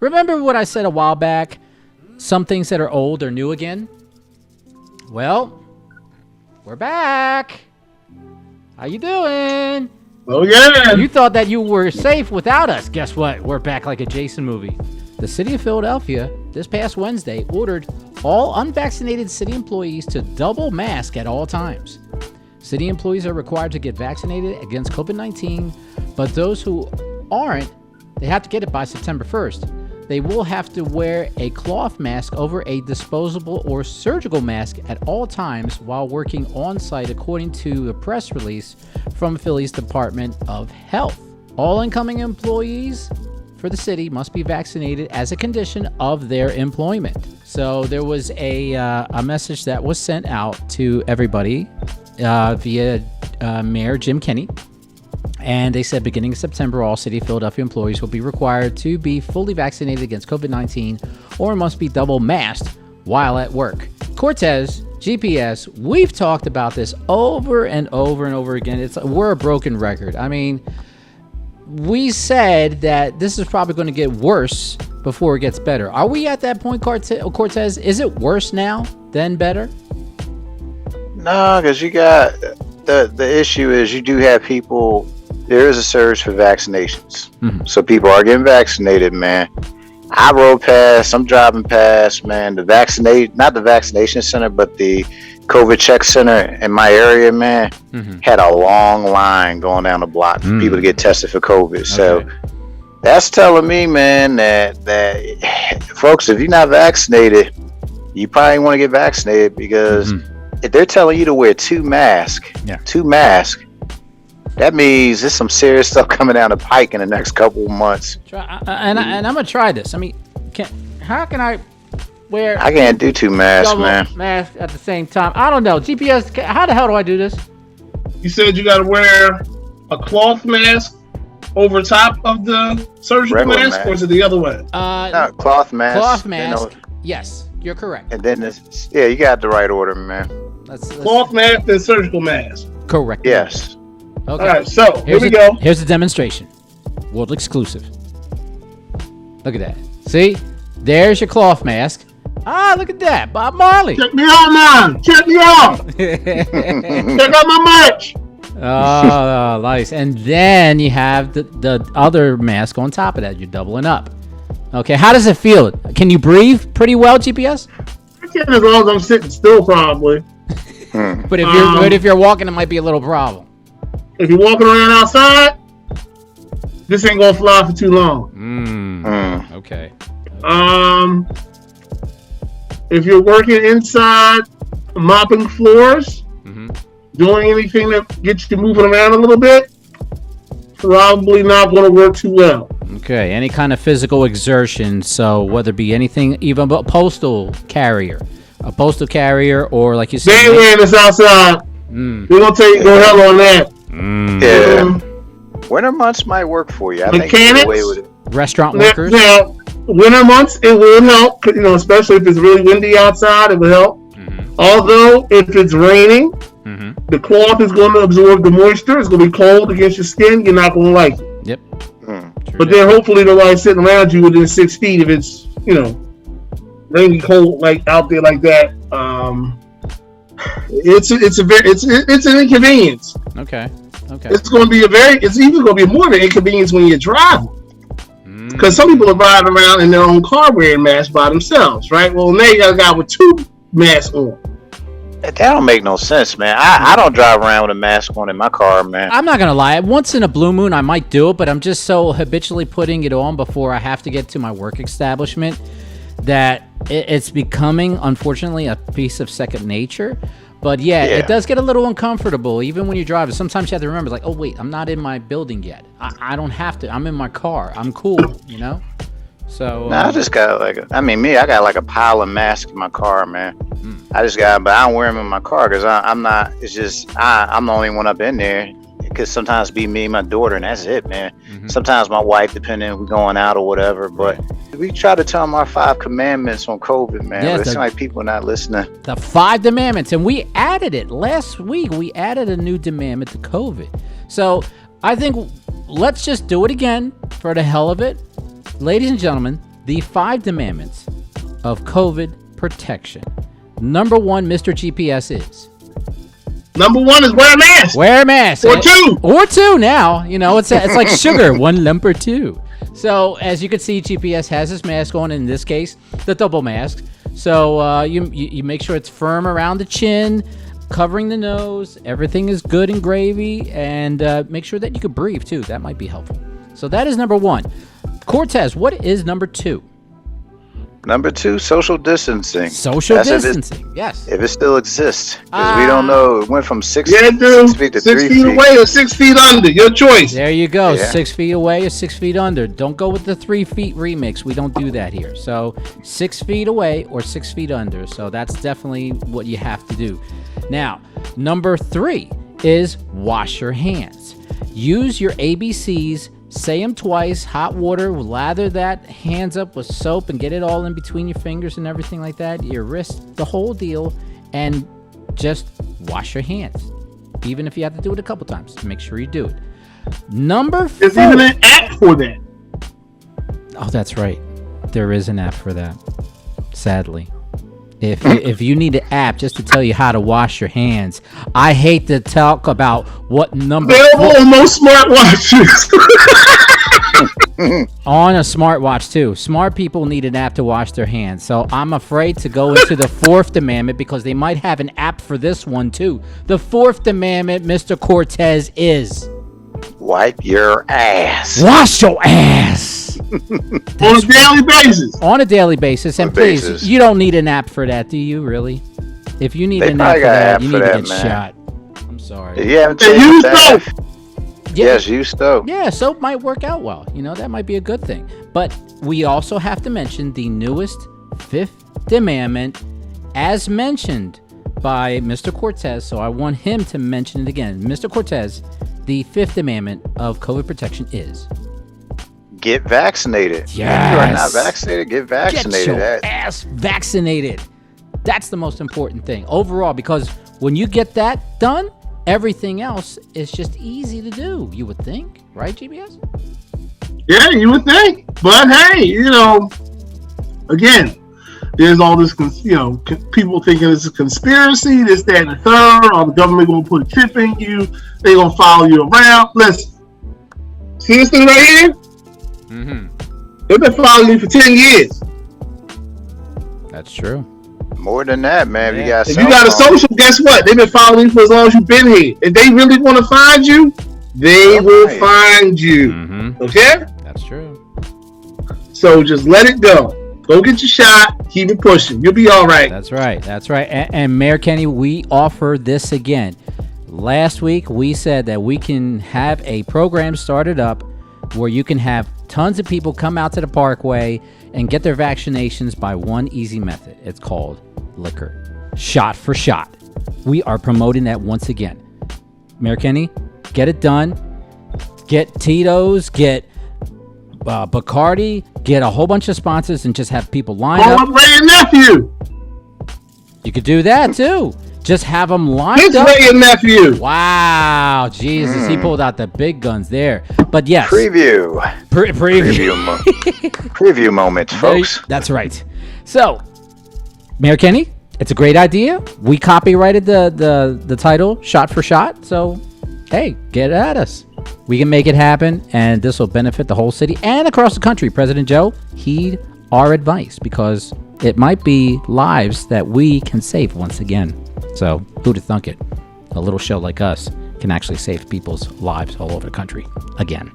Remember what I said a while back? Some things that are old are new again. Well, we're back. How you doing? Oh, yeah. You thought that you were safe without us. Guess what? We're back like a Jason movie. The city of Philadelphia, this past Wednesday, ordered all unvaccinated city employees to double mask at all times. City employees are required to get vaccinated against COVID-19, but those who aren't, they have to get it by September 1st. They will have to wear a cloth mask over a disposable or surgical mask at all times while working on site, according to a press release from Philly's Department of Health. All incoming employees for the city must be vaccinated as a condition of their employment. So there was a message that was sent out to everybody via Mayor Jim Kenney. And they said beginning in September, all City of Philadelphia employees will be required to be fully vaccinated against COVID-19 or must be double masked while at work. Cortez, GPS, we've talked about this over and over and over again. We're a broken record. I mean, we said that this is probably going to get worse before it gets better. Are we at that point, Cortez? Is it worse now than better? No, because you got the issue is you do have people. There is a surge for vaccinations. Mm-hmm. So people are getting vaccinated, man. I rode past, I'm driving past, man, not the vaccination center, but the COVID check center in my area, man, had a long line going down the block for people to get tested for COVID. Okay. So that's telling me, man, that folks, if you're not vaccinated, you probably want to get vaccinated because if they're telling you to wear two masks, that means there's some serious stuff coming down the pike in the next couple of months. And I'm gonna try this. I mean, how can I wear? I can't do two masks, man. Mask at the same time. I don't know. GPS. How the hell do I do this? You said you got to wear a cloth mask over top of the surgical mask, or is it the other way? No, cloth mask. Cloth mask. Yes, you're correct. And then you got the right order, man. Cloth mask and surgical mask. Correct. Yes. Okay. All right, so here we go. Here's the demonstration. World exclusive. Look at that. See? There's your cloth mask. Ah, look at that. Bob Marley. Check me out, man. Check me out. Check out my merch. Oh, nice. And then you have the other mask on top of that. You're doubling up. Okay, how does it feel? Can you breathe pretty well, GPS? I can, as long as I'm sitting still, probably. But if you're walking, it might be a little problem. If you're walking around outside, this ain't gonna fly for too long. Okay. If you're working inside, mopping floors, doing anything that gets you moving around a little bit, probably not going to work too well. Okay. Any kind of physical exertion, so whether it be anything, even a postal carrier, or like you said, they ain't wearing this outside. We're gonna take no hell on that. Yeah. Winter months might work for you. I think mechanics, away with it. Restaurant workers. Now, winter months it will help. Especially if it's really windy outside, it will help. Although if it's raining, the cloth is going to absorb the moisture. It's going to be cold against your skin. You're not going to like it. Yep. But then hopefully nobody's sitting around you within 6 feet if it's rainy, cold like out there like that. It's an inconvenience. Okay. It's going to be it's even going to be more of an inconvenience when you're driving. Because some people are driving around in their own car wearing masks by themselves, right? Well, now you got a guy with two masks on. That don't make no sense, man. I don't drive around with a mask on in my car, man. I'm not gonna lie. Once in a blue moon, I might do it, but I'm just so habitually putting it on before I have to get to my work establishment that it's becoming, unfortunately, a piece of second nature. But yeah, it does get a little uncomfortable, even when you're driving. Sometimes you have to remember, like, oh wait, I'm not in my building yet. I don't have to. I'm in my car. I'm cool, So I just got I got like a pile of masks in my car, man. I just got, but I don't wear them in my car because I'm not. It's just I'm the only one up in there. Because sometimes it be me and my daughter, and that's it, man. Sometimes my wife, depending if we're going out or whatever. But we try to tell them our 5 commandments on COVID, man. But it seems like people are not listening. The 5 commandments, and we added it last week. We added a new commandment to COVID. So I think let's just do it again for the hell of it. Ladies and gentlemen, the 5 demandments of COVID protection. Number 1, Mr. GPS is. Number 1 is wear a mask. Wear a mask. Or 2. Or 2 now. You know, it's like sugar, 1 lump or 2. So as you can see, GPS has this mask on, in this case, the double mask. So you make sure it's firm around the chin, covering the nose. Everything is good and gravy, and make sure that you can breathe too. That might be helpful. So that is number 1. Cortez, what is number 2? Number 2, social distancing. Social distancing, yes. If it still exists. Because we don't know. It went from 6 feet to 6 3 feet away or 6 feet under. Your choice. There you go. Yeah. 6 feet away or 6 feet under. Don't go with the 3 feet remix. We don't do that here. So 6 feet away or 6 feet under. So that's definitely what you have to do. Now, number 3 is wash your hands. Use your ABCs. Say them twice. Hot water. Lather that hands up with soap and get it all in between your fingers and everything like that. Your wrist, the whole deal. And just wash your hands. Even if you have to do it a couple times. Make sure you do it. Number 4. There's even an app for that. Oh, that's right. There is an app for that. Sadly. If you need an app just to tell you how to wash your hands, I hate to talk about what number. Available on most smartwatches. On a smartwatch too. Smart people need an app to wash their hands. So I'm afraid to go into the 4th demandment because they might have an app for this one too. The 4th demandment, Mr. Cortez, is wipe your ass. Wash your ass. On a daily basis. On a daily basis. And please, you don't need an app for that, do you really? If you need an app for that, you need to get shot. I'm sorry. Yeah, use soap. Yes, use soap. Yeah, soap might work out well. You know, that might be a good thing. But we also have to mention the newest 5th demandment, as mentioned by Mr. Cortez. So I want him to mention it again. Mr. Cortez, the 5th demandment of COVID protection is... get vaccinated. Yes. If you are not vaccinated, get vaccinated. Get your ass vaccinated. That's the most important thing overall, because when you get that done, everything else is just easy to do, you would think. Right, GBS? Yeah, you would think. But hey, again, there's all this, people thinking it's a conspiracy, this, that, and the third, or the government going to put a chip in you, they going to follow you around. Listen, see this thing right here? Mm-hmm. They've been following you for 10 years. That's true. More than that, man. Yeah. If you got a social, guess what? They've been following you for as long as you've been here. If they really want to find you, they will find you. Mm-hmm. Okay? That's true. So just let it go. Go get your shot. Keep it pushing. You'll be all right. That's right. That's right. And Mayor Kenney, we offer this again. Last week, we said that we can have a program started up where you can have tons of people come out to the parkway and get their vaccinations by one easy method. It's called liquor. Shot for shot. We are promoting that once again. Mayor Kenney, get it done. Get Tito's, get Bacardi, get a whole bunch of sponsors and just have people line up. Call up Ray and Nephew. You could do that too. Just have them lined His up. Ray and Nephew. Wow, Jesus, he pulled out the big guns there. But yes, preview moments, folks. That's right. So, Mayor Kenney, it's a great idea. We copyrighted the title, Shot for Shot. So, hey, get at us. We can make it happen, and this will benefit the whole city and across the country. President Joe, heed our advice because it might be lives that we can save once again. So, who'd have thunk it? A little show like us can actually save people's lives all over the country again.